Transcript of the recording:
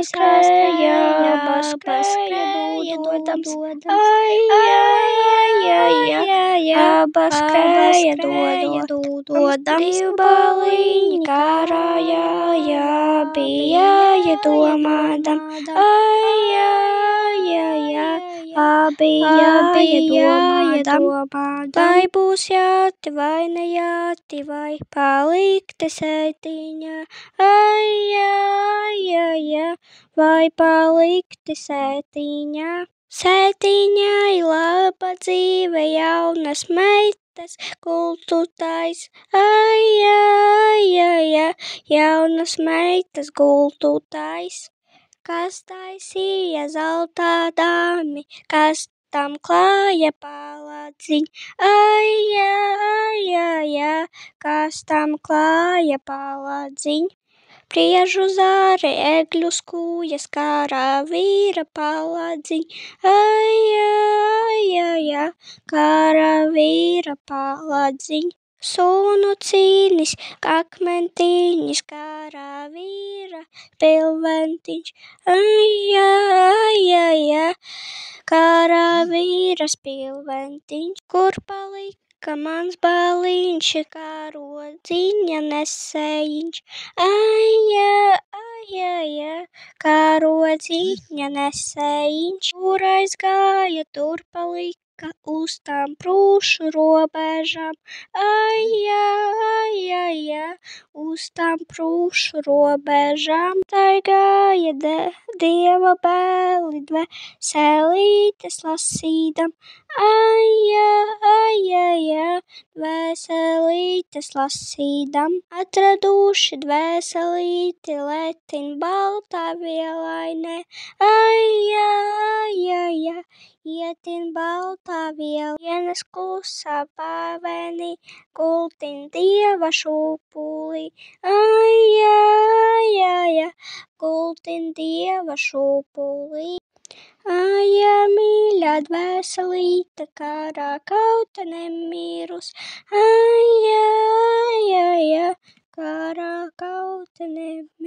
skrēja dodams, abas skrēja dodams, divi baliņi karāja, bija iedomādam, bija iedomādam, vai būs jāti vai nejāti, vai palikti sētiņā, vai palikti sētiņā. Sētiņai laba dzīve, jaunas meitas, gultutais, jaunas meitas gultutais. Kas taisīja zeltā dāmi, kas tam klāja paladziņ, kas tam klāja paladziņ. Priežu zāri, egļu skūjas, karavīra paladziņ, karavīra paladziņ. Sūnu cīnis, akmentiņš, karavīra pilventiņš, karavīras pilventiņš. Kur palika mans baliņš, karodziņa nesējiņš, karodziņa nesējiņš. Kur aizgāja, tur palika, uz tām prūšu robežām, uz tām prūšu robežām. Taigāja Dieva bēli, dvēselītes lasīdam, dvēselītes lasīdam. Atraduši dvēselīti letin baltā vielainē, ietin baltā viel, vienas klusā pāvenī, gultin Dieva šūpulī, gultin Dieva šūpulī. Mīļā dvēselīte, karā kauta nemīrus, karā kauta nemīrus.